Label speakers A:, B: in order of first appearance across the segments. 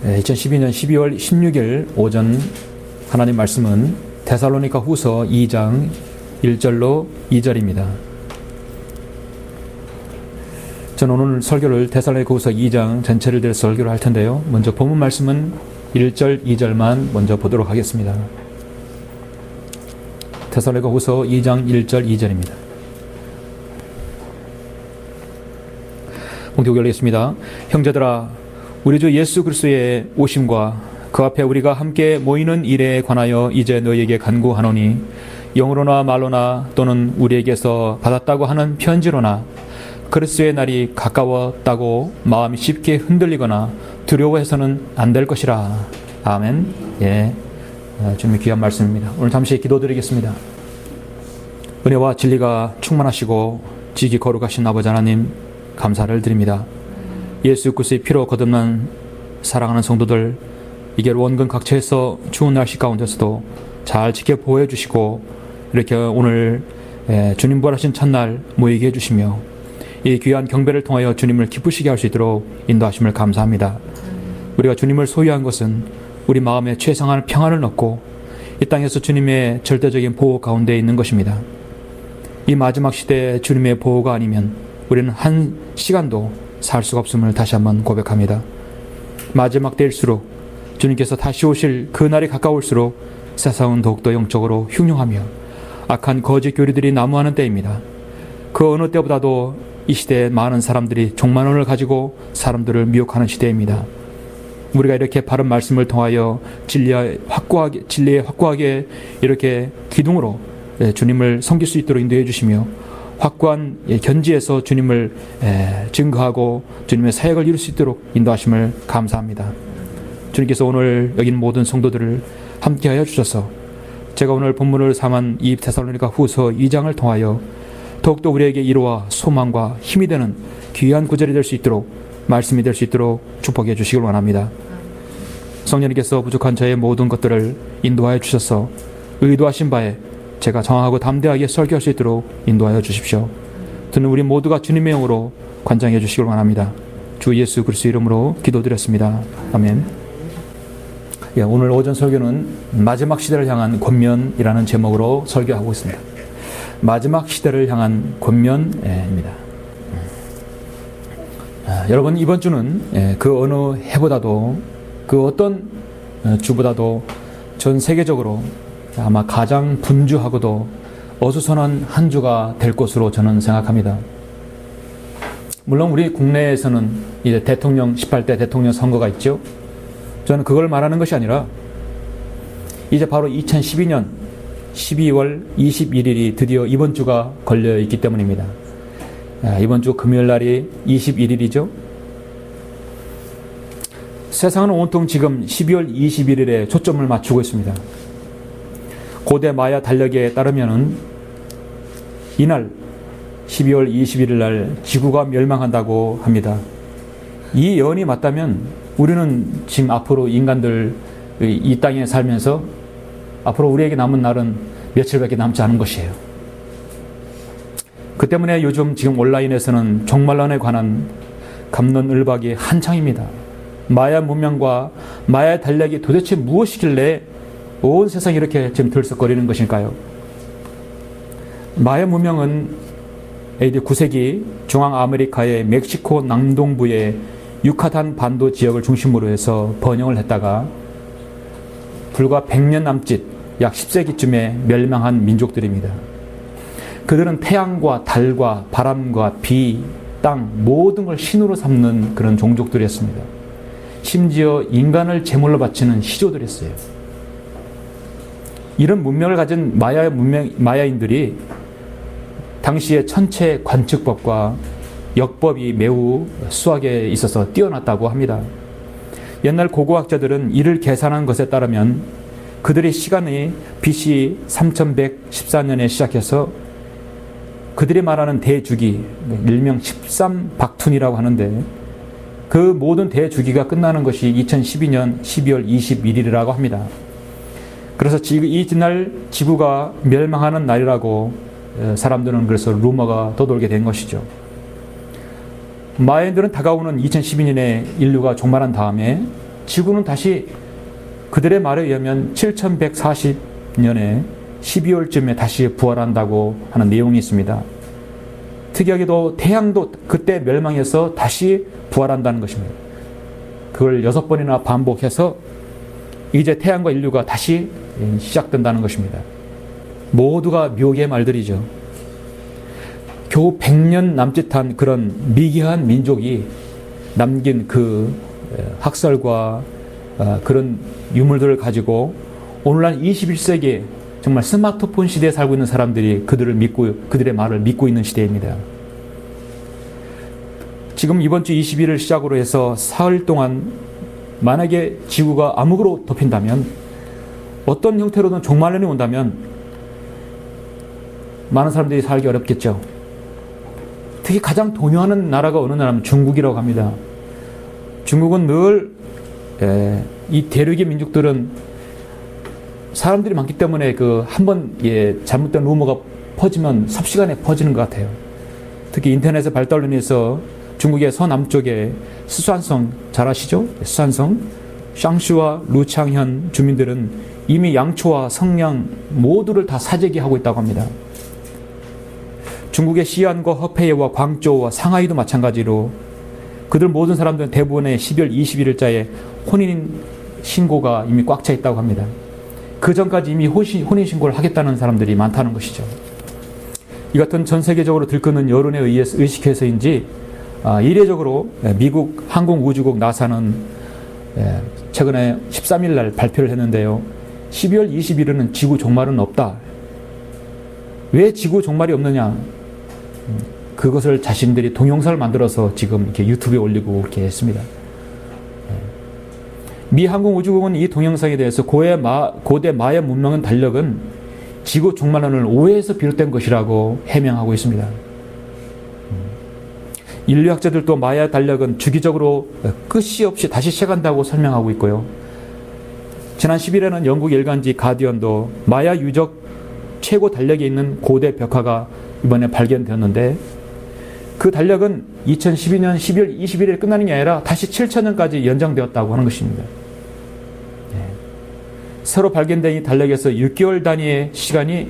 A: 2012년 12월 16일 오전 하나님 말씀은 데살로니가 후서 2장 1절로 2절입니다. 저는 오늘 설교를 데살로니가 후서 2장 전체를 들어 설교를 할 텐데요. 먼저 본문 말씀은 1절, 2절만 먼저 보도록 하겠습니다. 데살로니가 후서 2장 1절, 2절입니다. 봉독 열리겠습니다. 형제들아, 우리 주 예수 그리스도의 오심과 그 앞에 우리가 함께 모이는 일에 관하여 이제 너희에게 간구하노니, 영으로나 말로나 또는 우리에게서 받았다고 하는 편지로나 그리스도의 날이 가까웠다고 마음이 쉽게 흔들리거나 두려워해서는 안 될 것이라. 아멘. 주님의 귀한 말씀입니다. 오늘 잠시 기도드리겠습니다. 은혜와 진리가 충만하시고 지기 거룩하신 아버지 하나님, 감사를 드립니다. 예수 그리스도의 피로 거듭난 사랑하는 성도들, 이게 원근 각처에서 추운 날씨 가운데서도 잘 지켜 보호해 주시고, 이렇게 오늘 주님 부활하신 첫날 모이게 해주시며 이 귀한 경배를 통하여 주님을 기쁘시게 할 수 있도록 인도하심을 감사합니다. 우리가 주님을 소유한 것은 우리 마음에 최상한 평안을 얻고 이 땅에서 주님의 절대적인 보호 가운데 있는 것입니다. 이 마지막 시대에 주님의 보호가 아니면 우리는 한 시간도 살 수가 없음을 다시 한번 고백합니다. 마지막 때일수록, 주님께서 다시 오실 그 날이 가까울수록 세상은 더욱더 영적으로 흉흉하며 악한 거짓 교리들이 난무하는 때입니다. 그 어느 때보다도 이 시대에 많은 사람들이 종말론을 가지고 사람들을 미혹하는 시대입니다. 우리가 이렇게 바른 말씀을 통하여 진리에 확고하게 이렇게 기둥으로 주님을 섬길 수 있도록 인도해 주시며, 확고한 견지에서 주님을 증거하고 주님의 사역을 이룰 수 있도록 인도하심을 감사합니다. 주님께서 오늘 여기 있는 모든 성도들을 함께하여 주셔서 제가 오늘 본문을 삼은 이 데살로니가 후서 2장을 통하여 더욱더 우리에게 위로와 소망과 힘이 되는 귀한 구절이 될 수 있도록, 말씀이 될 수 있도록 축복해 주시길 원합니다. 성령님께서 부족한 저의 모든 것들을 인도하여 주셔서 의도하신 바에 제가 정확하고 담대하게 설교할 수 있도록 인도하여 주십시오. 듣는 우리 모두가 주님의 영으로 관장해 주시길 원합니다. 주 예수 그리스도 이름으로 기도드렸습니다. 아멘. 오늘 오전 설교는 마지막 시대를 향한 권면이라는 제목으로 설교하고 있습니다. 마지막 시대를 향한 권면입니다. 여러분, 이번 주는 그 어느 해보다도, 그 어떤 주보다도 전 세계적으로 아마 가장 분주하고도 어수선한 한 주가 될 것으로 저는 생각합니다. 물론 우리 국내에서는 이제 18대 대통령 선거가 있죠. 저는 그걸 말하는 것이 아니라 이제 바로 2012년 12월 21일이 드디어 이번 주가 걸려 있기 때문입니다. 이번 주 금요일 날이 21일이죠. 세상은 온통 지금 12월 21일에 초점을 맞추고 있습니다. 고대 마야 달력에 따르면은 이날 12월 21일 날 지구가 멸망한다고 합니다. 이 예언이 맞다면 우리는 지금 앞으로 인간들 이 땅에 살면서 앞으로 우리에게 남은 날은 며칠밖에 남지 않은 것이에요. 그 때문에 요즘 지금 온라인에서는 종말론에 관한 갑론을박이 한창입니다. 마야 문명과 마야 달력이 도대체 무엇이길래 온 세상이 이렇게 지금 들썩거리는 것일까요? 마야 문명은 AD 9세기 중앙아메리카의 멕시코 남동부의 유카탄 반도 지역을 중심으로 해서 번영을 했다가 불과 100년 남짓, 약 10세기쯤에 멸망한 민족들입니다. 그들은 태양과 달과 바람과 비, 땅 모든 걸 신으로 삼는 그런 종족들이었습니다. 심지어 인간을 제물로 바치는 시조들이었어요. 이런 문명을 가진 마야인들이 당시의 천체 관측법과 역법이 매우 수학에 있어서 뛰어났다고 합니다. 옛날 고고학자들은 이를 계산한 것에 따르면 그들의 시간이 BC 3114년에 시작해서 그들이 말하는 대주기, 일명 13박툰이라고 하는데, 그 모든 대주기가 끝나는 것이 2012년 12월 21일이라고 합니다. 그래서 이날 지구가 멸망하는 날이라고 사람들은 그래서 루머가 떠돌게 된 것이죠. 마야인들은 다가오는 2012년에 인류가 종말한 다음에 지구는 다시 그들의 말에 의하면 7140년에 12월쯤에 다시 부활한다고 하는 내용이 있습니다. 특이하게도 태양도 그때 멸망해서 다시 부활한다는 것입니다. 그걸 6번이나 반복해서 이제 태양과 인류가 다시 시작된다는 것입니다. 모두가 묘기의 말들이죠. 겨우 100년 남짓한 그런 미개한 민족이 남긴 그 학설과 그런 유물들을 가지고 오늘날 21세기에 정말 스마트폰 시대에 살고 있는 사람들이 그들의 말을 믿고 있는 시대입니다. 지금 이번 주 20일을 시작으로 해서 사흘 동안 만약에 지구가 암흑으로 덮인다면, 어떤 형태로든 종말론이 온다면 많은 사람들이 살기 어렵겠죠. 특히 가장 동요하는 나라가 어느 나라면 중국이라고 합니다. 중국은 늘 이 대륙의 민족들은 사람들이 많기 때문에 한번 잘못된 루머가 퍼지면 삽시간에 퍼지는 것 같아요. 특히 인터넷의 발달로 인해서 중국의 서남쪽에 스촨성 잘 아시죠? 스촨성, 샹시와 루창현 주민들은 이미 양초와 성냥 모두를 다 사재기하고 있다고 합니다. 중국의 시안과 허페이와 광저우와 상하이도 마찬가지로 그들 모든 사람들은 대부분의 12월 21일자에 혼인 신고가 이미 꽉 차 있다고 합니다. 그 전까지 이미 혼인 신고를 하겠다는 사람들이 많다는 것이죠. 이 같은 전 세계적으로 들끓는 여론에 의해서 의식해서인지 이례적으로 미국 항공우주국 나사는 최근에 13일 날 발표를 했는데요. 12월 21일은 지구 종말은 없다. 왜 지구 종말이 없느냐? 그것을 자신들이 동영상을 만들어서 지금 이렇게 유튜브에 올리고 이렇게 했습니다. 미 항공우주국은 이 동영상에 대해서 고대 마야 문명의 달력은 지구 종말론을 오해에서 비롯된 것이라고 해명하고 있습니다. 인류학자들도 마야 달력은 주기적으로 끝이 없이 다시 시작한다고 설명하고 있고요. 지난 10일에는 영국 일간지 가디언도 마야 유적 최고 달력에 있는 고대 벽화가 이번에 발견되었는데, 그 달력은 2012년 12월 21일에 끝나는 게 아니라 다시 7,000년까지 연장되었다고 하는 것입니다. 새로 발견된 이 달력에서 6개월 단위의 시간이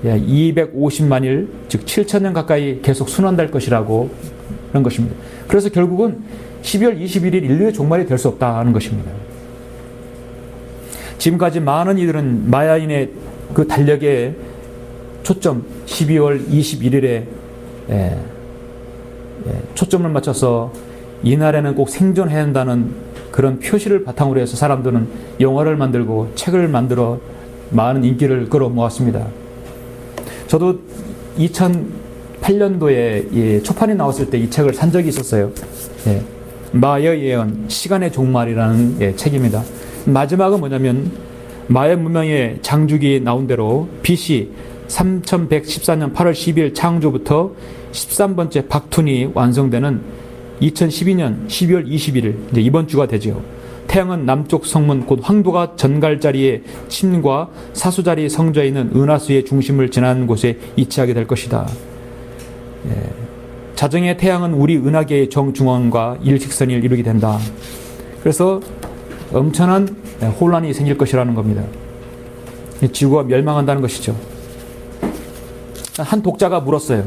A: 250만일, 즉 7,000년 가까이 계속 순환될 것이라고 하는 것입니다. 그래서 결국은 12월 21일 인류의 종말이 될 수 없다는 것입니다. 지금까지 많은 이들은 마야인의 그 달력의 초점 12월 21일에 초점을 맞춰서 이날에는 꼭 생존해야 한다는 그런 표시를 바탕으로 해서 사람들은 영화를 만들고 책을 만들어 많은 인기를 끌어모았습니다. 저도 2008년도에 초판이 나왔을 때 이 책을 산 적이 있었어요. 마야 예언, 시간의 종말이라는 책입니다. 마지막은 뭐냐면 마야 문명의 장주기 나온 대로 BC 3114년 8월 12일 창조부터 13번째 박툰이 완성되는 2012년 12월 21일, 이제 이번 주가 되죠. 태양은 남쪽 성문 곧 황도가 전갈자리의 침과 사수자리 성좌에 있는 은하수의 중심을 지나는 곳에 위치하게 될 것이다. 자정의 태양은 우리 은하계의 정중앙과 일직선을 이루게 된다. 그래서 엄청난 혼란이 생길 것이라는 겁니다. 지구가 멸망한다는 것이죠. 한 독자가 물었어요.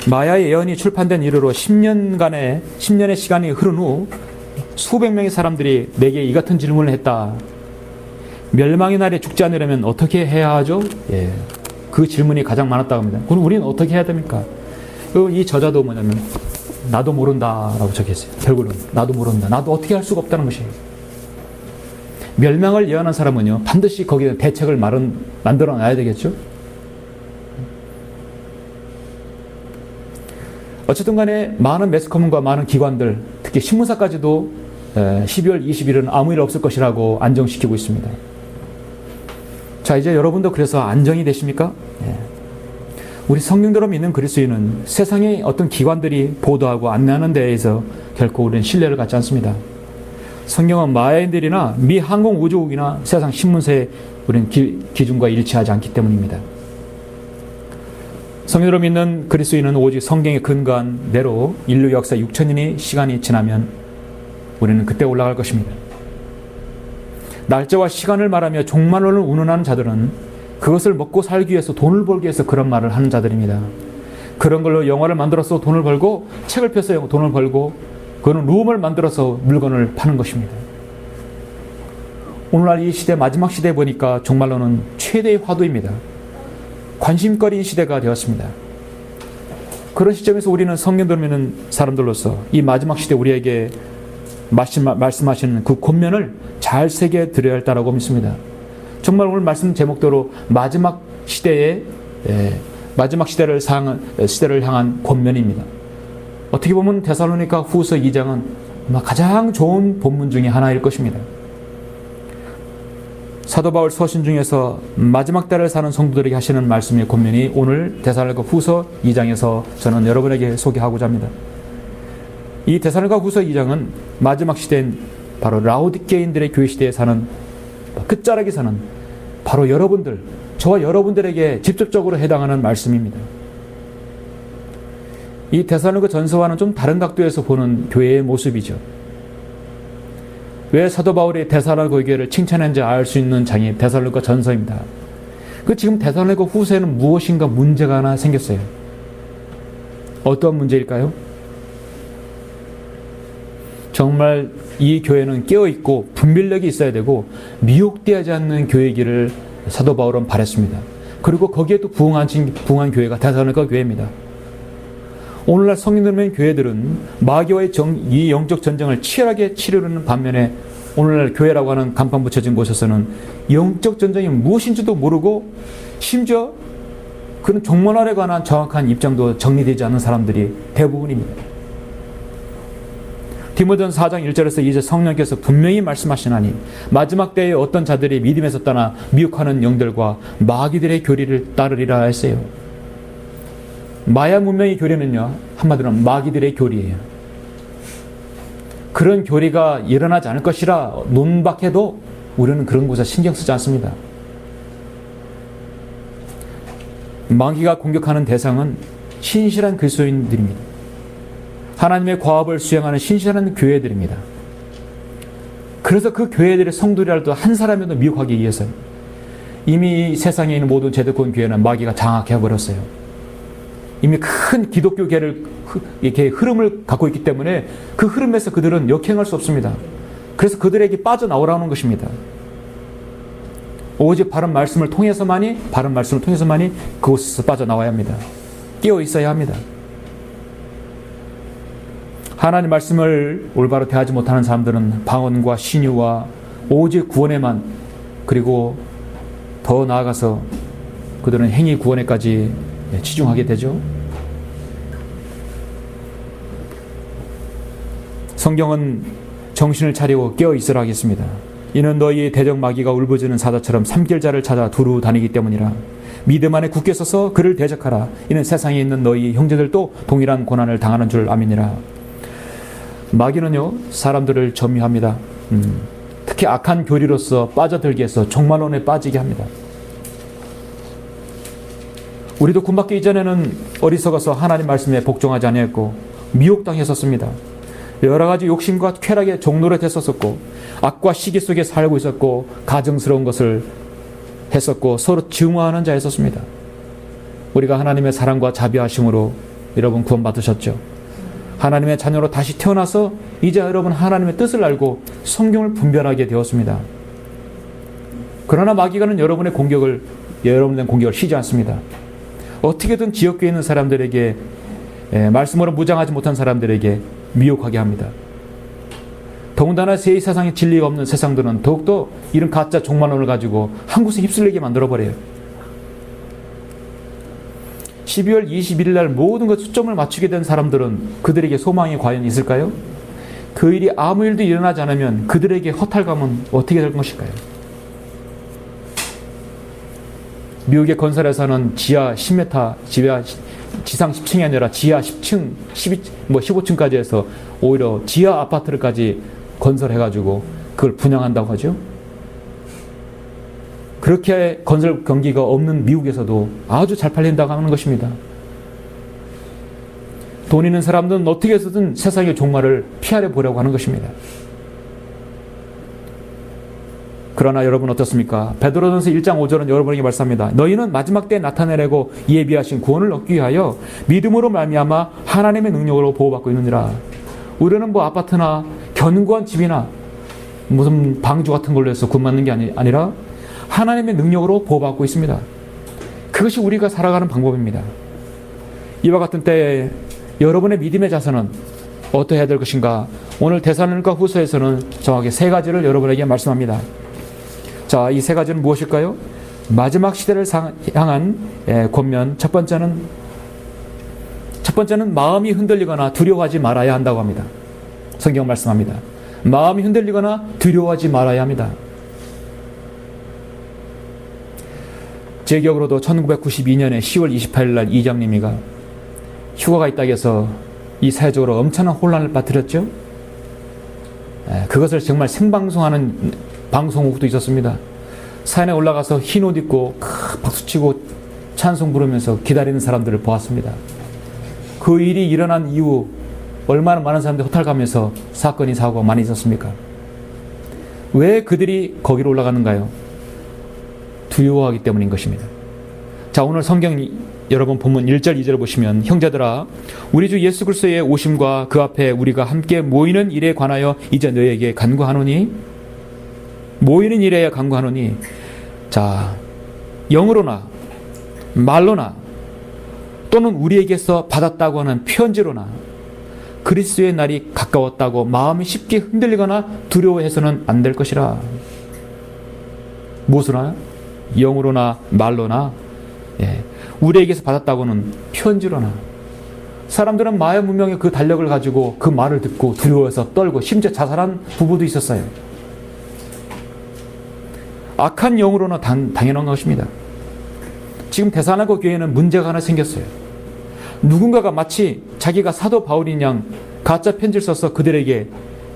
A: 마야의 예언이 출판된 이후로 10년의 시간이 흐른 후 수백 명의 사람들이 내게 이 같은 질문을 했다. 멸망의 날에 죽지 않으려면 어떻게 해야 하죠? 그 질문이 가장 많았다고 합니다. 그럼 우리는 어떻게 해야 됩니까? 이 저자도 뭐냐면 나도 모른다라고 적혔어요. 결국은 나도 모른다. 나도 어떻게 할 수가 없다는 것이에요. 멸망을 예언한 사람은요, 반드시 거기에 대책을 만들어 놔야 되겠죠. 어쨌든 간에 많은 매스컴과 많은 기관들, 특히 신문사까지도 12월 20일은 아무 일 없을 것이라고 안정시키고 있습니다. 자, 이제 여러분도 그래서 안정이 되십니까? 우리 성령대로 믿는 그리스도인은 세상의 어떤 기관들이 보도하고 안내하는 데에서 결코 우리는 신뢰를 갖지 않습니다. 성경은 마야인들이나 미 항공우주국이나 세상 신문사의 우리는 기준과 일치하지 않기 때문입니다. 성령으로 믿는 그리스도인은 오직 성경에 근거한 대로 인류 역사 6,000년의 시간이 지나면 우리는 그때 올라갈 것입니다. 날짜와 시간을 말하며 종말론을 운운하는 자들은 그것을 먹고 살기 위해서, 돈을 벌기 위해서 그런 말을 하는 자들입니다. 그런 걸로 영화를 만들어서 돈을 벌고, 책을 펴서 돈을 벌고, 그거는 룸을 만들어서 물건을 파는 것입니다. 오늘날 이 시대, 마지막 시대에 보니까 종말론은 최대의 화두입니다. 관심거리인 시대가 되었습니다. 그런 시점에서 우리는 성경 들으는 사람들로서 이 마지막 시대 우리에게 말씀하시는 그 권면을 잘 새겨 드려야 할다라고 믿습니다. 정말 오늘 말씀 제목대로 마지막 시대의 마지막 시대를 향한 권면입니다. 어떻게 보면 데살로니가 후서 2장은 아마 가장 좋은 본문 중에 하나일 것입니다. 사도 바울 서신 중에서 마지막 때를 사는 성도들에게 하시는 말씀의 권면이 오늘 데살로니가 후서 2장에서 저는 여러분에게 소개하고자 합니다. 이 데살로니가 후서 2장은 마지막 시대인 바로 라오디게인들의 교회 시대에 사는, 끝자락에 사는 바로 여러분들, 저와 여러분들에게 직접적으로 해당하는 말씀입니다. 이 데살로니가 전서와는 좀 다른 각도에서 보는 교회의 모습이죠. 왜 사도 바울이 데살로니가 교회를 칭찬했는지 알 수 있는 장이 데살로니가 전서입니다. 지금 데살로니가 후서에는 무엇인가 문제가 하나 생겼어요. 어떤 문제일까요? 정말 이 교회는 깨어있고 분별력이 있어야 되고 미혹되지 않는 교회이기를 사도 바울은 바랬습니다. 그리고 거기에 또 부응한 교회가 데살로니가 교회입니다. 오늘날 성인들의 교회들은 마귀와의 이 영적 전쟁을 치열하게 치르는 반면에 오늘날 교회라고 하는 간판 붙여진 곳에서는 영적 전쟁이 무엇인지도 모르고 심지어 그런 종말에 관한 정확한 입장도 정리되지 않는 사람들이 대부분입니다. 디모데전서 4장 1절에서 이제 성령께서 분명히 말씀하시나니 마지막 때에 어떤 자들이 믿음에서 떠나 미혹하는 영들과 마귀들의 교리를 따르리라 했어요. 마야 문명의 교리는요, 한마디로 마귀들의 교리예요. 그런 교리가 일어나지 않을 것이라 논박해도 우리는 그런 곳에 신경 쓰지 않습니다. 마귀가 공격하는 대상은 신실한 그리스도인들입니다. 하나님의 과업을 수행하는 신실한 교회들입니다. 그래서 그 교회들의 성도라도 한 사람이라도 미혹하기 위해서 이미 이 세상에 있는 모든 제도권 교회는 마귀가 장악해버렸어요. 이미 큰 기독교계를 이렇게 흐름을 갖고 있기 때문에 그 흐름에서 그들은 역행할 수 없습니다. 그래서 그들에게 빠져나오라는 것입니다. 오직 바른 말씀을 통해서만이 그곳에서 빠져나와야 합니다. 깨어 있어야 합니다. 하나님 말씀을 올바로 대하지 못하는 사람들은 방언과 신유와 오직 구원에만, 그리고 더 나아가서 그들은 행위 구원에까지 치중하게 되죠. 성경은 정신을 차리고 깨어 있으라 하겠습니다. 이는 너희의 대적 마귀가 울부짖는 사자처럼 삼킬 자를 찾아 두루 다니기 때문이라. 믿음 안에 굳게 서서 그를 대적하라. 이는 세상에 있는 너희 형제들도 동일한 고난을 당하는 줄 아미니라. 마귀는요, 사람들을 점유합니다. 특히 악한 교리로서 빠져들게 해서 종말론에 빠지게 합니다. 우리도 구원받기 이전에는 어리석어서 하나님 말씀에 복종하지 아니했고 미혹당했었습니다. 여러 가지 욕심과 쾌락에 종로를 됐었고 악과 시기 속에 살고 있었고 가증스러운 것을 했었고 서로 증오하는 자였었습니다. 우리가 하나님의 사랑과 자비하심으로 여러분 구원받으셨죠. 하나님의 자녀로 다시 태어나서 이제 여러분 하나님의 뜻을 알고 성경을 분별하게 되었습니다. 그러나 마귀가는 여러분의 공격을 쉬지 않습니다. 어떻게든 지역교에 있는 사람들에게, 말씀으로 무장하지 못한 사람들에게 미혹하게 합니다. 더군다나 이 세상에 진리가 없는 세상들은 더욱더 이런 가짜 종말론을 가지고 한 곳에 휩쓸리게 만들어버려요. 12월 21일 날 모든 것 초점을 맞추게 된 사람들은 그들에게 소망이 과연 있을까요? 그 일이 아무 일도 일어나지 않으면 그들에게 허탈감은 어떻게 될 것일까요? 미국의 건설회사는 지하 10m, 지상 10층이 아니라 지하 10층, 15층까지 해서 오히려 지하 아파트를까지 건설해가지고 그걸 분양한다고 하죠. 그렇게 건설 경기가 없는 미국에서도 아주 잘 팔린다고 하는 것입니다. 돈 있는 사람들은 어떻게 해서든 세상의 종말을 피하려 보려고 하는 것입니다. 그러나 여러분 어떻습니까? 베드로전서 1장 5절은 여러분에게 말씀합니다. 너희는 마지막 때에 나타내려고 예비하신 구원을 얻기 위하여 믿음으로 말미암아 하나님의 능력으로 보호받고 있느니라. 우리는 뭐 아파트나 견고한 집이나 무슨 방주 같은 걸로 해서 구원받는 게 아니라 하나님의 능력으로 보호받고 있습니다. 그것이 우리가 살아가는 방법입니다. 이와 같은 때에 여러분의 믿음의 자세는 어떻게 해야 될 것인가? 오늘 데살로니가 후서에서는 정확히 세 가지를 여러분에게 말씀합니다. 자, 이 세 가지는 무엇일까요? 마지막 시대를 향한 권면. 첫 번째는 마음이 흔들리거나 두려워하지 말아야 한다고 합니다. 성경 말씀합니다. 마음이 흔들리거나 두려워하지 말아야 합니다. 제 기억으로도 1992년에 10월 28일 날 이장님이가 휴가가 있다고 해서 이 사회적으로 엄청난 혼란을 빠뜨렸죠. 그것을 정말 생방송하는 방송국도 있었습니다. 산에 올라가서 흰 옷 입고 박수치고 찬송 부르면서 기다리는 사람들을 보았습니다. 그 일이 일어난 이후 얼마나 많은 사람들이 호탈가면서 사건이 사고가 많이 있었습니까? 왜 그들이 거기로 올라가는가요? 두려워하기 때문인 것입니다. 자, 오늘 성경 여러분 본문 1절 2절을 보시면 형제들아 우리 주 예수 그리스도의 오심과 그 앞에 우리가 함께 모이는 일에 관하여 이제 너희에게 간구하노니 모이는 일에 간구하노니 자 영으로나 말로나 또는 우리에게서 받았다고 하는 편지로나 그리스도의 날이 가까웠다고 마음이 쉽게 흔들리거나 두려워해서는 안 될 것이라. 무엇으로나 영으로나 말로나 우리에게서 받았다고는 편지로나. 사람들은 마야 문명의 그 달력을 가지고 그 말을 듣고 두려워해서 떨고 심지어 자살한 부부도 있었어요. 악한 영으로는 당연한 것입니다. 지금 데살로니가 교회에는 문제가 하나 생겼어요. 누군가가 마치 자기가 사도 바울인 양 가짜 편지를 써서 그들에게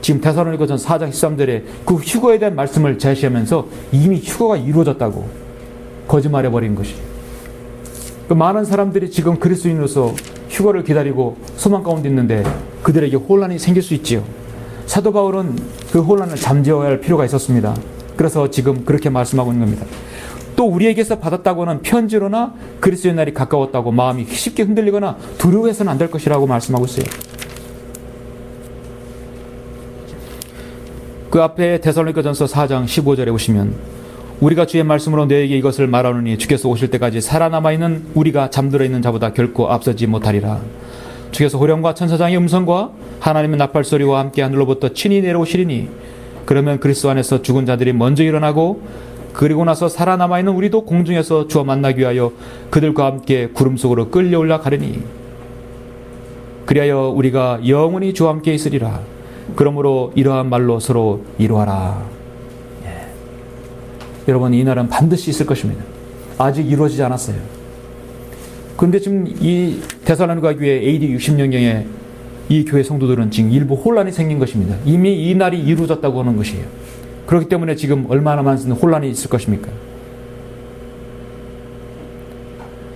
A: 지금 데살로니가전서 4장 13절에 그 휴거에 대한 말씀을 제시하면서 이미 휴거가 이루어졌다고 거짓말해버린 것이죠. 그 많은 사람들이 지금 그리스도인으로서 휴거를 기다리고 소망 가운데 있는데 그들에게 혼란이 생길 수 있지요. 사도 바울은 그 혼란을 잠재워야 할 필요가 있었습니다. 그래서 지금 그렇게 말씀하고 있는 겁니다. 또 우리에게서 받았다고 하는 편지로나 그리스도의 날이 가까웠다고 마음이 쉽게 흔들리거나 두려워해서는 안 될 것이라고 말씀하고 있어요. 그 앞에 데살로니가전서 4장 15절에 보시면 우리가 주의 말씀으로 너에게 이것을 말하노니 주께서 오실 때까지 살아남아있는 우리가 잠들어 있는 자보다 결코 앞서지 못하리라. 주께서 호령과 천사장의 음성과 하나님의 나팔소리와 함께 하늘로부터 친히 내려오시리니 그러면 그리스도 안에서 죽은 자들이 먼저 일어나고 그리고 나서 살아남아있는 우리도 공중에서 주와 만나기 위하여 그들과 함께 구름 속으로 끌려 올라가리니 그리하여 우리가 영원히 주와 함께 있으리라. 그러므로 이러한 말로 서로 이루어라. 여러분, 이 날은 반드시 있을 것입니다. 아직 이루어지지 않았어요. 그런데 지금 이 데살로니가 교회 AD 60년경에 이 교회 성도들은 지금 일부 혼란이 생긴 것입니다. 이미 이 날이 이루어졌다고 하는 것이에요. 그렇기 때문에 지금 얼마나 많은 혼란이 있을 것입니까?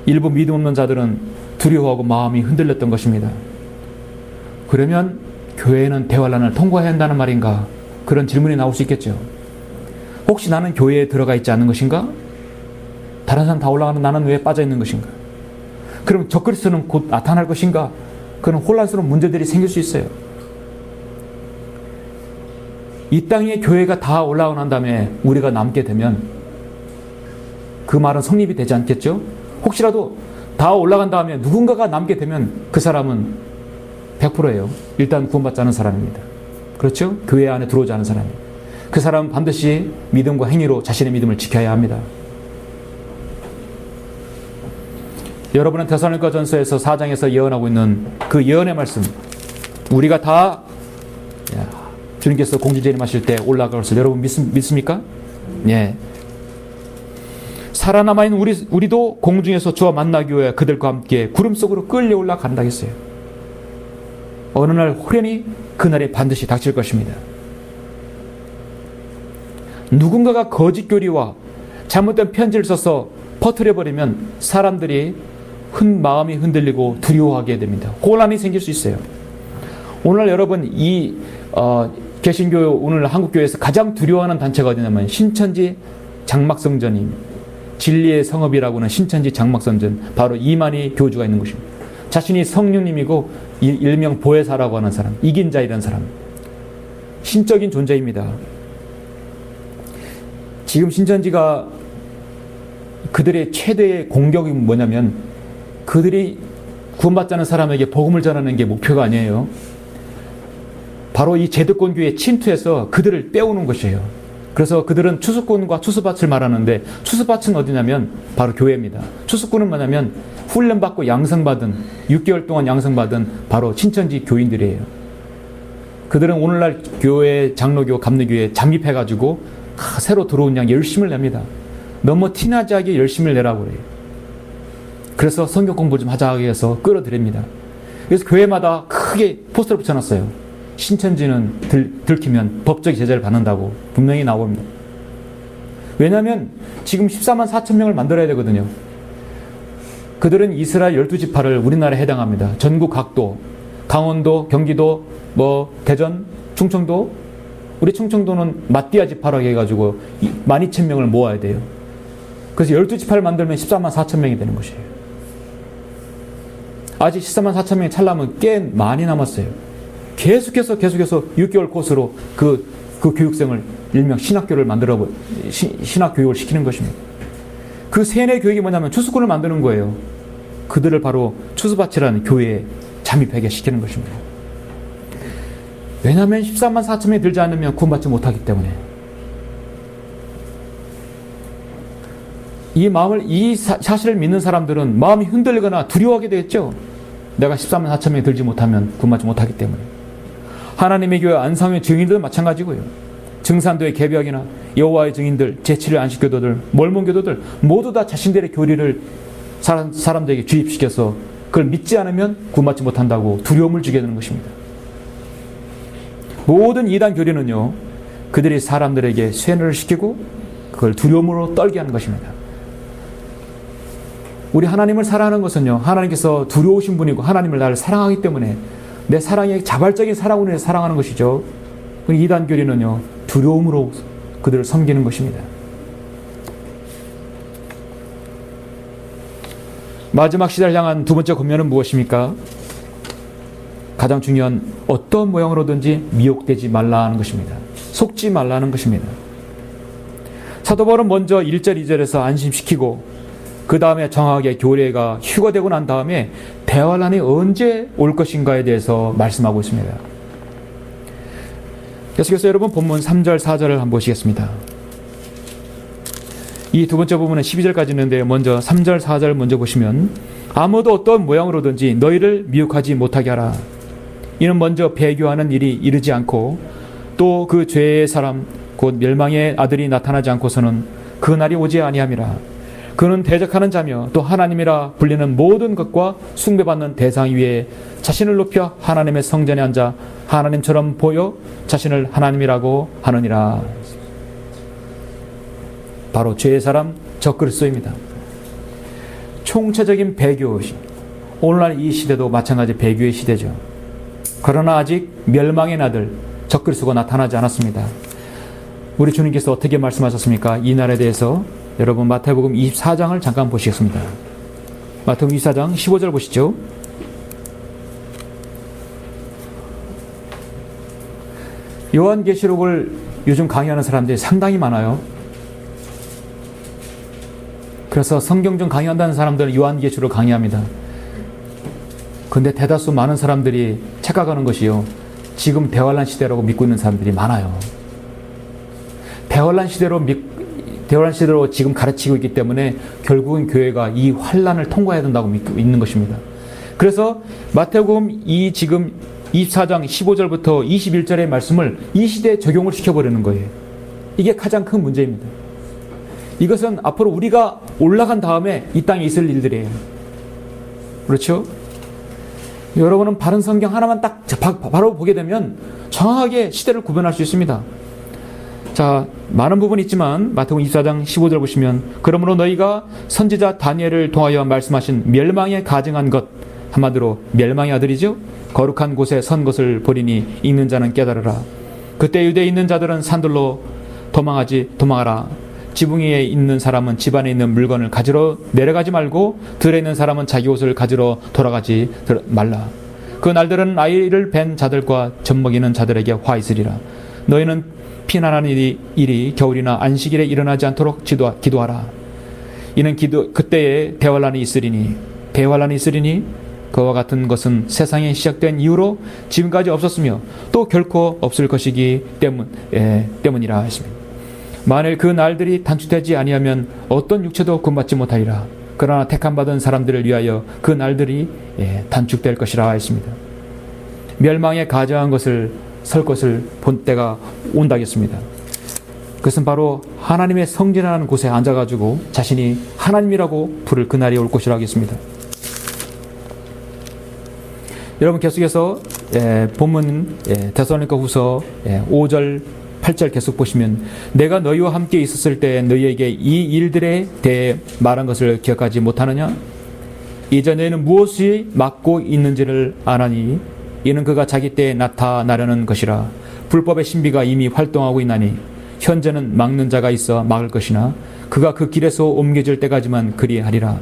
A: 일부 믿음 없는 자들은 두려워하고 마음이 흔들렸던 것입니다. 그러면 교회는 대환란을 통과해야 한다는 말인가? 그런 질문이 나올 수 있겠죠. 혹시 나는 교회에 들어가 있지 않는 것인가? 다른 사람 다 올라가는 나는 왜 빠져 있는 것인가? 그럼 적그리스도는 곧 나타날 것인가? 그런 혼란스러운 문제들이 생길 수 있어요. 이 땅에 교회가 다 올라오고 난 다음에 우리가 남게 되면 그 말은 성립이 되지 않겠죠? 혹시라도 다 올라간 다음에 누군가가 남게 되면 그 사람은 100%예요. 일단 구원받지 않은 사람입니다. 그렇죠? 교회 안에 들어오지 않은 사람이에요. 그 사람은 반드시 믿음과 행위로 자신의 믿음을 지켜야 합니다. 여러분은 데살로니가전서에서 4장에서 예언하고 있는 그 예언의 말씀, 우리가 다 주님께서 공중 재림하실 때 올라갈 것을 여러분 믿습니까? 예. 살아남아있는 우리도 공중에서 주와 만나기 위해 그들과 함께 구름 속으로 끌려 올라간다 했어요. 어느 날 호련히 그날이 반드시 닥칠 것입니다. 누군가가 거짓 교리와 잘못된 편지를 써서 퍼뜨려버리면 사람들이 마음이 흔들리고 두려워하게 됩니다. 혼란이 생길 수 있어요. 오늘 여러분 이 개신교 오늘 한국교회에서 가장 두려워하는 단체가 어디냐면 신천지 장막성전입니다. 진리의 성읍이라고 하는 신천지 장막성전, 바로 이만희 교주가 있는 곳입니다. 자신이 성령님이고 일명 보혜사라고 하는 사람, 이긴 자이라는 사람, 신적인 존재입니다. 지금 신천지가 그들의 최대의 공격이 뭐냐면 그들이 구원받지 않은 사람에게 복음을 전하는 게 목표가 아니에요. 바로 이 제득권교회에 침투해서 그들을 빼오는 것이에요. 그래서 그들은 추수꾼과 추수밭을 말하는데, 추수밭은 어디냐면 바로 교회입니다. 추수꾼은 뭐냐면 훈련받고 양성받은, 6개월 동안 양성받은 바로 신천지 교인들이에요. 그들은 오늘날 교회, 장로교, 감리교회에 잠입해가지고 새로 들어온 양 열심을 냅니다. 너무 티나지 않게 열심을 내라고 그래요. 그래서 성경 공부 좀 하자 해서 끌어들입니다. 그래서 교회마다 크게 포스터를 붙여놨어요. 신천지는 들키면 법적 제재를 받는다고 분명히 나옵니다. 왜냐하면 지금 14만 4천 명을 만들어야 되거든요. 그들은 이스라엘 12지파를 우리나라에 해당합니다. 전국 각도, 강원도, 경기도, 대전, 충청도, 우리 충청도는 마띠아 지파라고 해가지고 12,000명을 모아야 돼요. 그래서 12지파를 만들면 14만 4천 명이 되는 것이에요. 아직 14만 4천 명이 찰나면 꽤 많이 남았어요. 계속해서 6개월 코스로 그 교육생을 일명 신학교를 만들어 신학교육을 시키는 것입니다. 그 세뇌 교육이 뭐냐면 추수꾼을 만드는 거예요. 그들을 바로 추수밭이라는 교회에 잠입하게 시키는 것입니다. 왜냐하면 14만 4천 명이 들지 않으면 구원받지 못하기 때문에. 이 사실을 믿는 사람들은 마음이 흔들리거나 두려워하게 되겠죠. 내가 14만 4천 명이 들지 못하면 구원받지 못하기 때문에. 하나님의 교회 안상회 증인들도 마찬가지고요. 증산도의 개벽이나 여호와의 증인들, 제7일 안식교도들, 몰몬교도들 모두 다 자신들의 교리를 사람들에게 주입시켜서 그걸 믿지 않으면 구원받지 못한다고 두려움을 주게 되는 것입니다. 모든 이단 교리는요, 그들이 사람들에게 쇠뇌를 시키고 그걸 두려움으로 떨게 하는 것입니다. 우리 하나님을 사랑하는 것은요, 하나님께서 두려우신 분이고 하나님을 나를 사랑하기 때문에 내 사랑의 자발적인 사랑으로 인해 사랑하는 것이죠. 이단 교리는요, 두려움으로 그들을 섬기는 것입니다. 마지막 시대를 향한 두 번째 권면은 무엇입니까? 가장 중요한 어떤 모양으로든지 미혹되지 말라는 것입니다. 속지 말라는 것입니다. 사도 바울은 먼저 1절, 2절에서 안심시키고 그 다음에 정확하게 교회가 휴거되고 난 다음에 대환란이 언제 올 것인가에 대해서 말씀하고 있습니다. 계속해서 여러분 본문 3절, 4절을 한번 보시겠습니다. 이 두 번째 부분은 12절까지 있는데 먼저 3절, 4절 먼저 보시면 아무도 어떤 모양으로든지 너희를 미혹하지 못하게 하라. 이는 먼저 배교하는 일이 이르지 않고 또 그 죄의 사람 곧 멸망의 아들이 나타나지 않고서는 그 날이 오지 아니함이라. 그는 대적하는 자며 또 하나님이라 불리는 모든 것과 숭배받는 대상 위에 자신을 높여 하나님의 성전에 앉아 하나님처럼 보여 자신을 하나님이라고 하느니라. 바로 죄의 사람 적그리스도입니다. 총체적인 배교, 오늘날 이 시대도 마찬가지 배교의 시대죠. 그러나 아직 멸망의 아들 적그리스도가 나타나지 않았습니다. 우리 주님께서 어떻게 말씀하셨습니까? 이 날에 대해서 여러분 마태복음 24장을 잠깐 보시겠습니다. 마태복음 24장 15절 보시죠. 요한계시록을 요즘 강의하는 사람들이 상당히 많아요. 그래서 성경 좀 강의한다는 사람들은 요한계시록 강의합니다. 근데 대다수 많은 사람들이 착각하는 것이요, 지금 대환란 시대라고 믿고 있는 사람들이 많아요. 대환란 시대로 지금 가르치고 있기 때문에 결국은 교회가 이 환란을 통과해야 된다고 믿고 있는 것입니다. 그래서 마태복음 지금 24장 15절부터 21절의 말씀을 이 시대에 적용을 시켜버리는 거예요. 이게 가장 큰 문제입니다. 이것은 앞으로 우리가 올라간 다음에 이 땅에 있을 일들이에요. 그렇죠? 여러분은 바른 성경 하나만 딱 바로 보게 되면 정확하게 시대를 구분할 수 있습니다. 자, 많은 부분이 있지만 마태복음 24장 15절 보시면 그러므로 너희가 선지자 다니엘을 통하여 말씀하신 멸망에 가증한 것, 한마디로 멸망의 아들이죠, 거룩한 곳에 선 것을 보리니 읽는 자는 깨달으라. 그때 유대에 있는 자들은 산들로 도망하라. 지붕 위에 있는 사람은 집 안에 있는 물건을 가지러 내려가지 말고 들에 있는 사람은 자기 옷을 가지러 돌아가지 말라. 그 날들은 아이를 벤 자들과 젖먹이는 자들에게 화 있으리라. 너희는 피난하는 일이 겨울이나 안식일에 일어나지 않도록 기도하라. 이는 그때에 대환란이 있으리니 그와 같은 것은 세상이 시작된 이후로 지금까지 없었으며 또 결코 없을 것이기 때문이라 하십니다. 만일 그 날들이 단축되지 아니하면 어떤 육체도 구원받지 못하리라. 그러나 택함받은 사람들을 위하여 그 날들이 단축될 것이라 하였습니다. 멸망에 가저한 것을 설 것을 본 때가 온다겠습니다. 그것은 바로 하나님의 성전이라는 곳에 앉아가지고 자신이 하나님이라고 부를 그날이 올 것이라 하겠습니다. 여러분 계속해서 본문 데살로니가후서 5절 8절 계속 보시면 내가 너희와 함께 있었을 때 너희에게 이 일들에 대해 말한 것을 기억하지 못하느냐? 이제 너희는 무엇이 막고 있는지를 아나니 이는 그가 자기 때에 나타나려는 것이라. 불법의 신비가 이미 활동하고 있나니 현재는 막는 자가 있어 막을 것이나 그가 그 길에서 옮겨질 때까지만 그리하리라.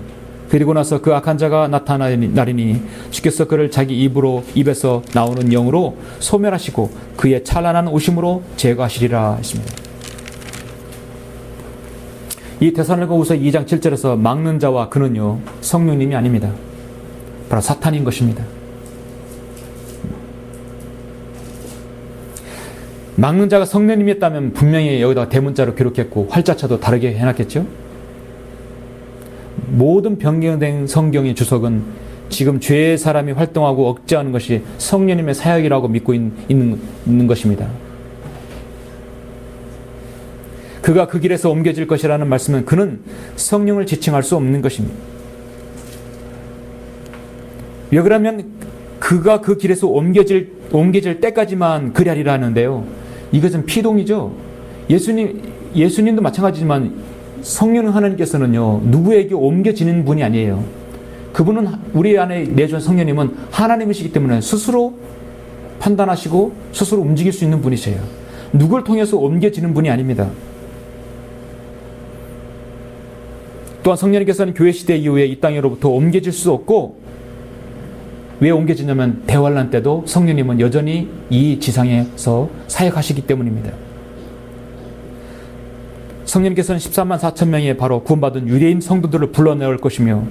A: 그리고 나서 그 악한 자가 나타나리니 주께서 그를 자기 입에서 나오는 영으로 소멸하시고 그의 찬란한 오심으로 제거하시리라 했습니다. 이 데살로니가후서 2장 7절에서 막는 자와 그는요 성령님이 아닙니다. 바로 사탄인 것입니다. 막는 자가 성령님이었다면 분명히 여기다가 대문자로 기록했고 활자차도 다르게 해놨겠죠. 모든 변경된 성경의 주석은 지금 죄의 사람이 활동하고 억제하는 것이 성령님의 사역이라고 믿고 있는 것입니다. 그가 그 길에서 옮겨질 것이라는 말씀은 그는 성령을 지칭할 수 없는 것입니다. 왜 그러면 그가 그 길에서 옮겨질 때까지만 그리하리라 하는데요. 이것은 피동이죠. 예수님도 마찬가지지만 성령 하나님께서는요 누구에게 옮겨지는 분이 아니에요. 그분은 우리 안에 내주한 성령님은 하나님이시기 때문에 스스로 판단하시고 스스로 움직일 수 있는 분이세요. 누굴 통해서 옮겨지는 분이 아닙니다. 또한 성령님께서는 교회 시대 이후에 이 땅으로부터 옮겨질 수 없고 왜 옮겨지냐면 대환란 때도 성령님은 여전히 이 지상에서 사역하시기 때문입니다. 성령님께서는 14만 4천 명의 바로 구원받은 유대인 성도들을 불러내올 것이며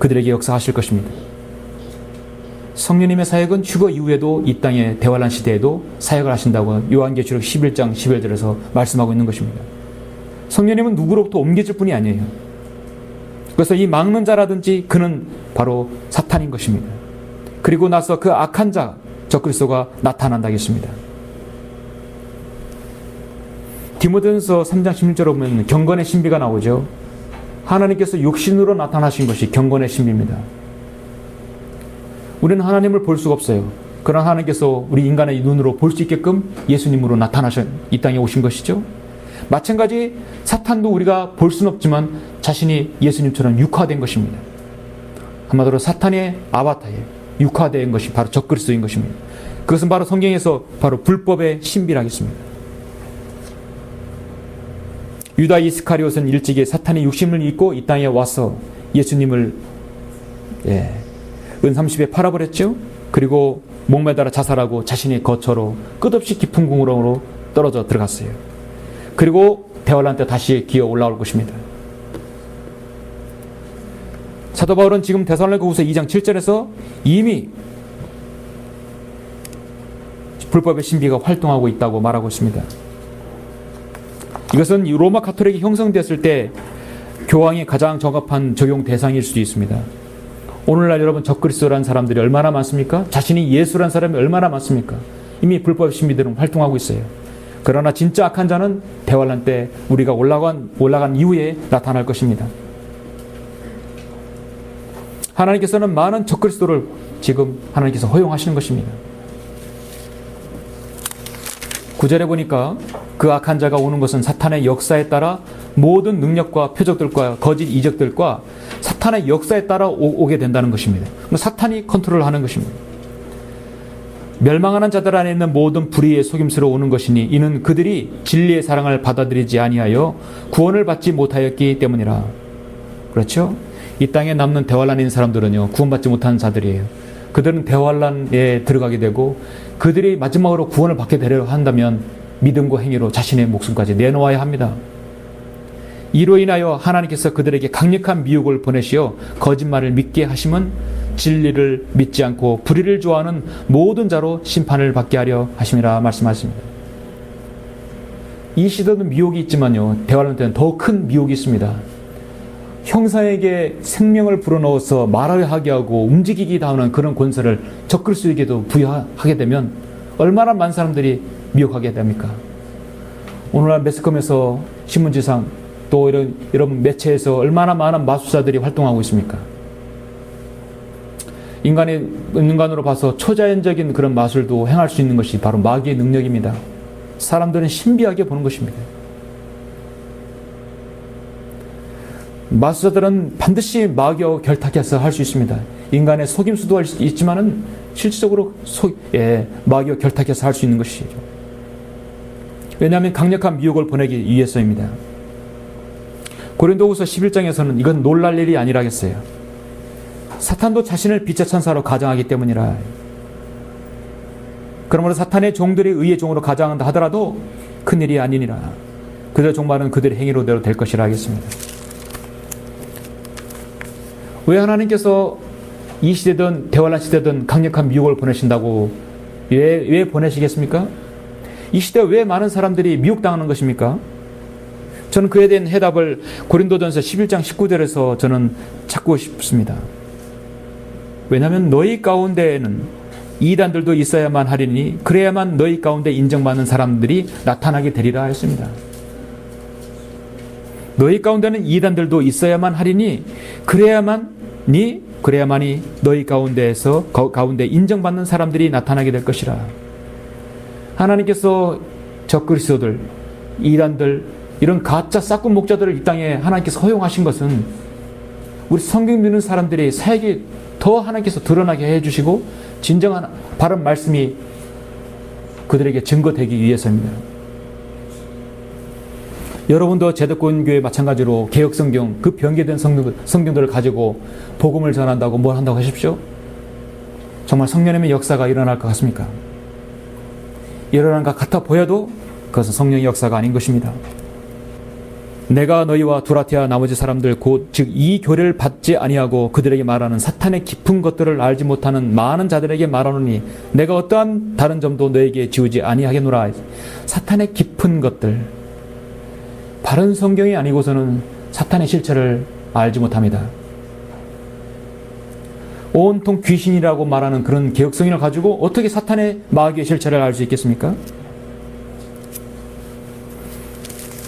A: 그들에게 역사하실 것입니다. 성령님의 사역은 휴거 이후에도 이 땅의 대환란 시대에도 사역을 하신다고 요한계시록 11장 11절에서 말씀하고 있는 것입니다. 성령님은 누구로부터 옮겨질 분이 아니에요. 그래서 이 막는 자라든지 그는 바로 사탄인 것입니다. 그리고 나서 그 악한 자 적그리스도가 나타난다겠습니다. 디모데전서 3장 16절에 보면 경건의 신비가 나오죠. 하나님께서 육신으로 나타나신 것이 경건의 신비입니다. 우리는 하나님을 볼 수가 없어요. 그러나 하나님께서 우리 인간의 눈으로 볼 수 있게끔 예수님으로 나타나셔 이 땅에 오신 것이죠. 마찬가지 사탄도 우리가 볼 수는 없지만 자신이 예수님처럼 육화된 것입니다. 한마디로 사탄의 아바타에 육화된 것이 바로 적그리스도인 것입니다. 그것은 바로 성경에서 바로 불법의 신비라겠습니다. 유다 이스카리옷은 일찍이 사탄의 육심을 입고 이 땅에 와서 예수님을 은30에 팔아버렸죠. 그리고 목매달아 자살하고 자신의 거처로 끝없이 깊은 궁으로 떨어져 들어갔어요. 그리고 대환란 때 다시 기어 올라올 것입니다. 사도 바울은 지금 데살로니가후서 2장 7절에서 이미 불법의 신비가 활동하고 있다고 말하고 있습니다. 이것은 로마 가톨릭이 형성됐을 때 교황이 가장 적합한 적용 대상일 수도 있습니다. 오늘날 여러분 적그리스도라는 사람들이 얼마나 많습니까? 자신이 예수라는 사람이 얼마나 많습니까? 이미 불법 신비들은 활동하고 있어요. 그러나 진짜 악한 자는 대환란 때 우리가 올라간 이후에 나타날 것입니다. 하나님께서는 많은 적그리스도를 지금 하나님께서 허용하시는 것입니다. 9절에 보니까 그 악한 자가 오는 것은 사탄의 역사에 따라 모든 능력과 표적들과 거짓 이적들과 사탄의 역사에 따라 오게 된다는 것입니다. 사탄이 컨트롤하는 것입니다. 멸망하는 자들 안에 있는 모든 불의의 속임수로 오는 것이니 이는 그들이 진리의 사랑을 받아들이지 아니하여 구원을 받지 못하였기 때문이라. 그렇죠? 이 땅에 남는 대환란인 사람들은요, 구원받지 못하는 자들이에요. 그들은 대환란에 들어가게 되고 그들이 마지막으로 구원을 받게 되려 한다면 믿음과 행위로 자신의 목숨까지 내놓아야 합니다. 이로 인하여 하나님께서 그들에게 강력한 미혹을 보내시어 거짓말을 믿게 하심은 진리를 믿지 않고 불의를 좋아하는 모든 자로 심판을 받게 하려 하심이라 말씀하십니다. 이 시대는 미혹이 있지만요, 대환란 때는 더 큰 미혹이 있습니다. 형사에게 생명을 불어넣어서 말하게 하고 움직이게 하는 그런 권세를 적그리스도에게도 부여하게 되면 얼마나 많은 사람들이 미혹하게 됩니까? 오늘날 매스컴에서 신문지상 또 이런 매체에서 얼마나 많은 마술사들이 활동하고 있습니까? 인간으로 봐서 초자연적인 그런 마술도 행할 수 있는 것이 바로 마귀의 능력입니다. 사람들은 신비하게 보는 것입니다. 마술사들은 반드시 마귀와 결탁해서 할 수 있습니다. 인간의 속임수도 있지만은 실질적으로 마귀와 결탁해서 할 수 있는 것이죠. 왜냐하면 강력한 미혹을 보내기 위해서입니다. 고린도후서 11장에서는 이건 놀랄 일이 아니라겠어요. 사탄도 자신을 빛의 천사로 가장하기 때문이라. 그러므로 사탄의 종들이 의의 종으로 가장한다 하더라도 큰일이 아니니라. 그들의 종말은 그들의 행위로대로 될 것이라 하겠습니다. 왜 하나님께서 이 시대든 대환란 시대든 강력한 미혹을 보내신다고 왜 보내시겠습니까? 이 시대에 왜 많은 사람들이 미혹당하는 것입니까? 저는 그에 대한 해답을 고린도전서 11장 19절에서 저는 찾고 싶습니다. 왜냐하면 너희 가운데에는 이단들도 있어야만 하리니 그래야만 너희 가운데 인정받는 사람들이 나타나게 되리라 했습니다. 너희 가운데는 이단들도 있어야만 하리니 그래야만이 너희 가운데 인정받는 사람들이 나타나게 될 것이라. 하나님께서 적그리스도들, 이단들, 이런 가짜 싹군 목자들을 이 땅에 하나님께서 허용하신 것은 우리 성경 믿는 사람들의 사역이 더 하나님께서 드러나게 해주시고 진정한 바른 말씀이 그들에게 증거되기 위해서입니다. 여러분도 제도권교회 마찬가지로 개혁성경, 그 변개된 성경들을 가지고 복음을 전한다고 뭘 한다고 하십시오? 정말 성령님의 역사가 일어날 것 같습니까? 일어난 것 같아 보여도 그것은 성령의 역사가 아닌 것입니다. 내가 너희와 두라티아 나머지 사람들 곧 즉 이 교례를 받지 아니하고 그들에게 말하는 사탄의 깊은 것들을 알지 못하는 많은 자들에게 말하노니 내가 어떠한 다른 점도 너에게 지우지 아니하겠노라. 사탄의 깊은 것들, 바른 성경이 아니고서는 사탄의 실체를 알지 못합니다. 온통 귀신이라고 말하는 그런 개혁성인을 가지고 어떻게 사탄의 마귀의 실체를 알 수 있겠습니까?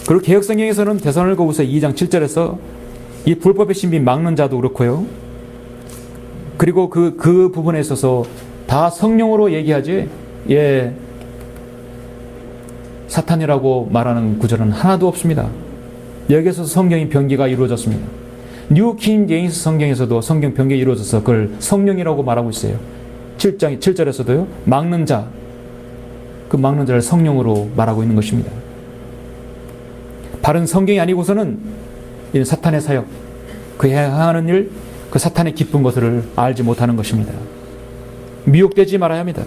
A: 그리고 개혁성경에서는 데살로니가후서 2장 7절에서 이 불법의 신비 막는 자도 그렇고요. 그리고 그 부분에 있어서 다 성령으로 얘기하지, 사탄이라고 말하는 구절은 하나도 없습니다. 여기에서 성경의 변기가 이루어졌습니다. 뉴 킹 제임스 성경에서도 성경 변기가 이루어져서 그걸 성령이라고 말하고 있어요. 7장 7절에서도요. 막는 자, 그 막는 자를 성령으로 말하고 있는 것입니다. 바른 성경이 아니고서는 사탄의 사역, 그 행하는 일, 그 사탄의 기쁜 것을 알지 못하는 것입니다. 미혹되지 말아야 합니다.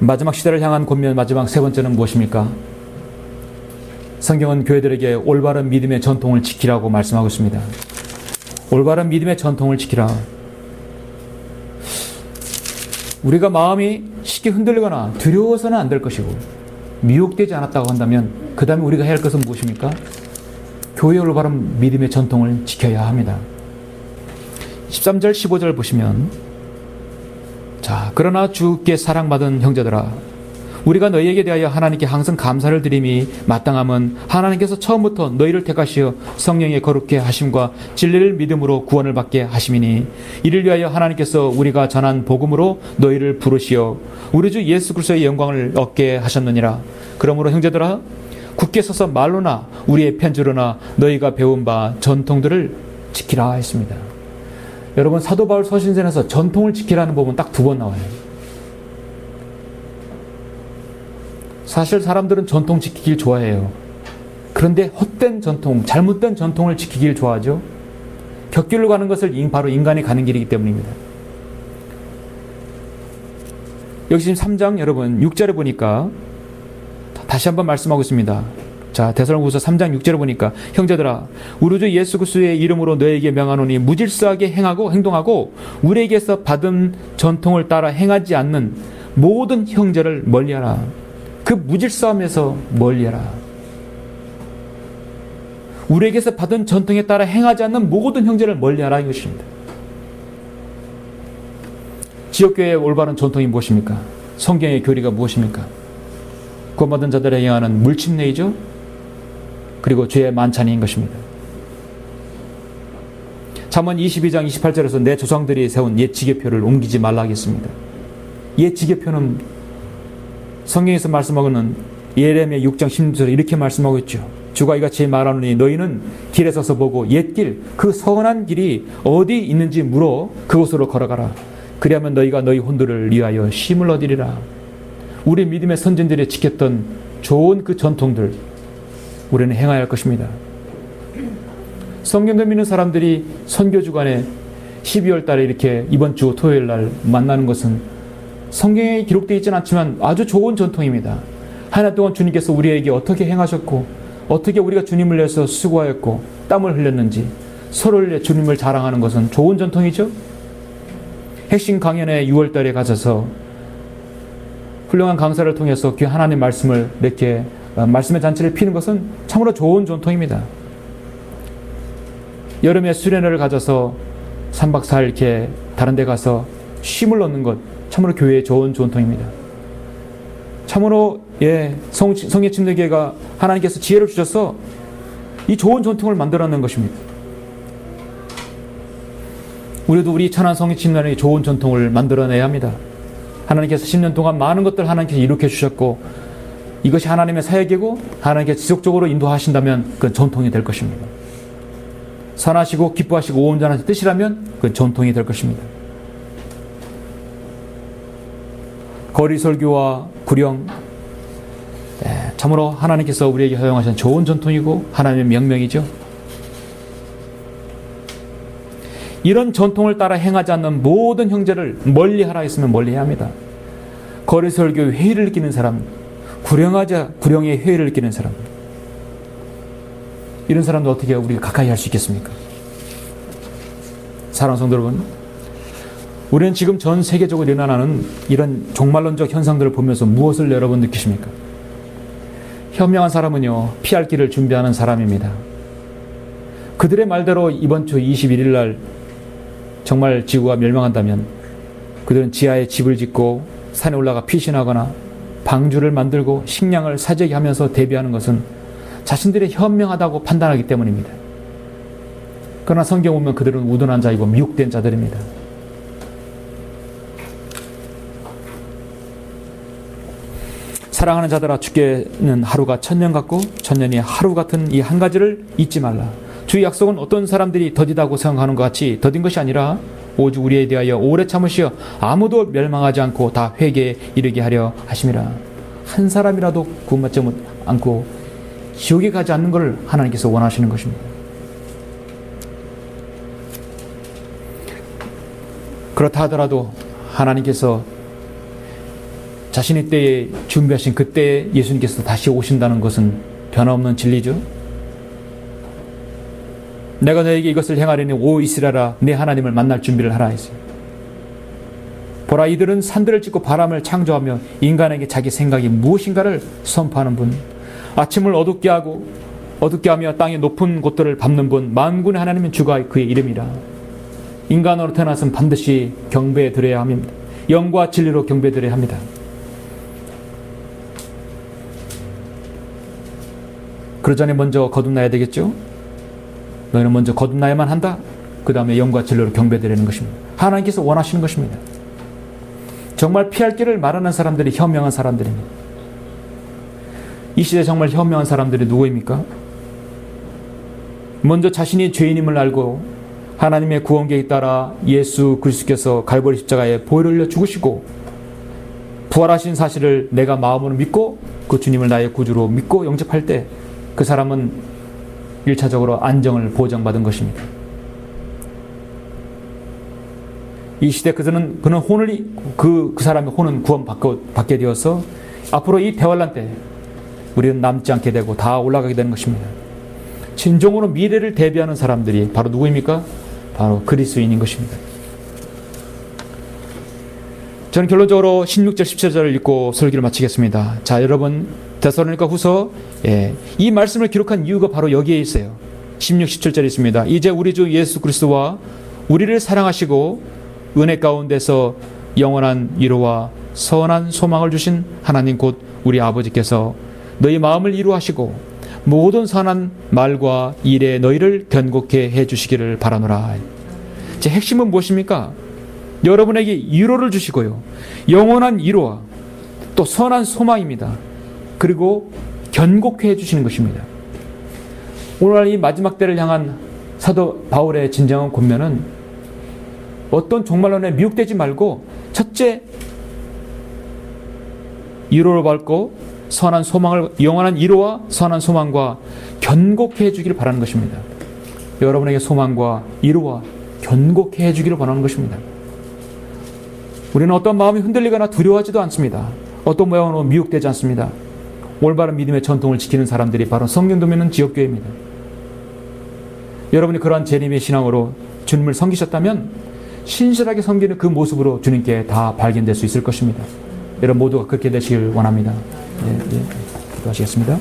A: 마지막 시대를 향한 권면 마지막 세 번째는 무엇입니까? 성경은 교회들에게 올바른 믿음의 전통을 지키라고 말씀하고 있습니다. 올바른 믿음의 전통을 지키라. 우리가 마음이 쉽게 흔들리거나 두려워서는 안 될 것이고 미혹되지 않았다고 한다면 그 다음에 우리가 해야 할 것은 무엇입니까? 교회의 올바른 믿음의 전통을 지켜야 합니다. 13절 15절 보시면, 자, 그러나 주께 사랑받은 형제들아, 우리가 너희에게 대하여 하나님께 항상 감사를 드림이 마땅함은 하나님께서 처음부터 너희를 택하시어 성령의 거룩게 하심과 진리를 믿음으로 구원을 받게 하심이니, 이를 위하여 하나님께서 우리가 전한 복음으로 너희를 부르시어 우리 주 예수 그리스도의 영광을 얻게 하셨느니라. 그러므로 형제들아, 굳게 서서 말로나 우리의 편지로나 너희가 배운 바 전통들을 지키라 했습니다. 여러분, 사도 바울 서신전에서 전통을 지키라는 법은 딱 2번 나와요. 사실 사람들은 전통 지키길 좋아해요. 그런데 헛된 전통, 잘못된 전통을 지키길 좋아하죠. 곁길로 가는 것을 바로 인간이 가는 길이기 때문입니다. 여기 지금 3장 여러분 6절에 보니까 다시 한번 말씀하고 있습니다. 자, 데살로니가후서 3장 6절에 보니까 형제들아 우리 주 예수 그리스도의 이름으로 너에게 명하노니 무질서하게 행동하고 우리에게서 받은 전통을 따라 행하지 않는 모든 형제를 멀리하라. 그 무질서함에서 멀리하라. 우리에게서 받은 전통에 따라 행하지 않는 모든 형제를 멀리하라 이것입니다. 지역교회의 올바른 전통이 무엇입니까? 성경의 교리가 무엇입니까? 구원받은 자들에 행하는 물침례이죠. 그리고 죄의 만찬인 것입니다. 잠언 22장 28절에서 내 조상들이 세운 옛 지계표를 옮기지 말라 하겠습니다. 옛 지계표는 성경에서 말씀하고는 예레미야 6장 16절에 이렇게 말씀하고 있죠. 주가 이같이 말하노니 너희는 길에 서서 보고 옛길 그 선한 길이 어디 있는지 물어 그곳으로 걸어가라. 그리하면 너희가 너희 혼들을 위하여 쉼을 얻으리라. 우리 믿음의 선진들이 지켰던 좋은 그 전통들 우리는 행해야 할 것입니다. 성경을 믿는 사람들이 선교 주간에 12월 달에 이렇게 이번 주 토요일 날 만나는 것은 성경에 기록되어 있지는 않지만 아주 좋은 전통입니다. 한 해 동안 주님께서 우리에게 어떻게 행하셨고 어떻게 우리가 주님을 위해서 수고하였고 땀을 흘렸는지 서로를 위해 주님을 자랑하는 것은 좋은 전통이죠. 핵심 강연회 6월 달에 가셔서 훌륭한 강사를 통해서 그 하나님의 말씀을 이렇게 말씀의 잔치를 피는 것은 참으로 좋은 전통입니다. 여름에 수련회를 가져서 3박 4일 이렇게 다른 데 가서 쉼을 얻는 것 참으로 교회의 좋은 전통입니다. 참으로 성령 침례교회가 하나님께서 지혜를 주셔서 이 좋은 전통을 만들어낸 것입니다. 우리도 우리 천안 성령 침례의 좋은 전통을 만들어내야 합니다. 하나님께서 10년 동안 많은 것들 하나님께서 이룩해 주셨고 이것이 하나님의 사역이고 하나님께서 지속적으로 인도하신다면 그건 전통이 될 것입니다. 선하시고 기뻐하시고 온전한 뜻이라면 그건 전통이 될 것입니다. 거리 설교와 구령 참으로 하나님께서 우리에게 허용하신 좋은 전통이고 하나님의 명령이죠. 이런 전통을 따라 행하지 않는 모든 형제를 멀리하라 했으면 멀리해야 합니다. 거리 설교의 회의를 느끼는 사람, 구령의 회의를 느끼는 사람, 이런 사람도 어떻게 우리가 가까이 할 수 있겠습니까? 사랑하는 성도 여러분, 우리는 지금 전 세계적으로 일어나는 이런 종말론적 현상들을 보면서 무엇을 여러분 느끼십니까? 현명한 사람은요, 피할 길을 준비하는 사람입니다. 그들의 말대로 이번 주 21일 날 정말 지구가 멸망한다면 그들은 지하에 집을 짓고 산에 올라가 피신하거나 방주를 만들고 식량을 사재기 하면서 대비하는 것은 자신들이 현명하다고 판단하기 때문입니다. 그러나 성경 보면 그들은 우둔한 자이고 미혹된 자들입니다. 사랑하는 자들아, 주께는 하루가 천년 같고 천년이 하루 같은 이 한 가지를 잊지 말라. 주의 약속은 어떤 사람들이 더디다고 생각하는 것 같이 더딘 것이 아니라 오직 우리에 대하여 오래 참으시어 아무도 멸망하지 않고 다 회개에 이르게 하려 하심이라. 한 사람이라도 구원받지 않고 지옥에 가지 않는 것을 하나님께서 원하시는 것입니다. 그렇다 하더라도 하나님께서 자신의 때에 준비하신 그때에 예수님께서 다시 오신다는 것은 변함없는 진리죠. 내가 너에게 이것을 행하려니 오 이스라엘아 내 하나님을 만날 준비를 하라 했어요. 보라, 이들은 산들을 짓고 바람을 창조하며 인간에게 자기 생각이 무엇인가를 선포하는 분, 아침을 어둡게 하며 땅의 높은 곳들을 밟는 분, 만군의 하나님은 주가 그의 이름이라. 인간으로 태어났으면 반드시 경배해 드려야 합니다. 영과 진리로 경배해 드려야 합니다. 그 전에 먼저 거듭나야 되겠죠? 너희는 먼저 거듭나야만 한다. 그 다음에 영과 진리로 경배드리는 것입니다. 하나님께서 원하시는 것입니다. 정말 피할 길을 말하는 사람들이 현명한 사람들입니다. 이 시대 정말 현명한 사람들이 누구입니까? 먼저 자신이 죄인임을 알고 하나님의 구원계획에 따라 예수 그리스도께서 갈보리 십자가에 보혈을 흘려 죽으시고 부활하신 사실을 내가 마음으로 믿고 그 주님을 나의 구주로 믿고 영접할 때 그 사람은 1차적으로 안정을 보장받은 것입니다. 이 시대 그는 혼을 그 사람의 혼은 구원받게 되어서 앞으로 이 대환란 때 우리는 남지 않게 되고 다 올라가게 되는 것입니다. 진정으로 미래를 대비하는 사람들이 바로 누구입니까? 바로 그리스도인인 것입니다. 저는 결론적으로 16절 17절을 읽고 설교를 마치겠습니다. 자, 여러분 데살로니가 후서 이 말씀을 기록한 이유가 바로 여기에 있어요. 16, 17절에 있습니다. 이제 우리 주 예수 그리스도와 우리를 사랑하시고 은혜 가운데서 영원한 위로와 선한 소망을 주신 하나님 곧 우리 아버지께서 너희 마음을 이루하시고 모든 선한 말과 일에 너희를 견고케 해주시기를 바라노라. 제 핵심은 무엇입니까? 여러분에게 위로를 주시고요. 영원한 위로와 또 선한 소망입니다. 그리고 견고케 해주시는 것입니다. 오늘날 이 마지막 때를 향한 사도 바울의 진정한 권면은 어떤 종말론에 미혹되지 말고 첫째 위로를 받고 선한 소망을 영원한 위로와 선한 소망과 견고케 해주기를 바라는 것입니다. 여러분에게 소망과 위로와 견고케 해주기를 바라는 것입니다. 우리는 어떤 마음이 흔들리거나 두려워하지도 않습니다. 어떤 모양으로 미혹되지 않습니다. 올바른 믿음의 전통을 지키는 사람들이 바로 성경도 믿는 지역교회입니다. 여러분이 그러한 재림의 신앙으로 주님을 섬기셨다면 신실하게 섬기는 그 모습으로 주님께 다 발견될 수 있을 것입니다. 여러분 모두가 그렇게 되시길 원합니다. 기도하시겠습니다.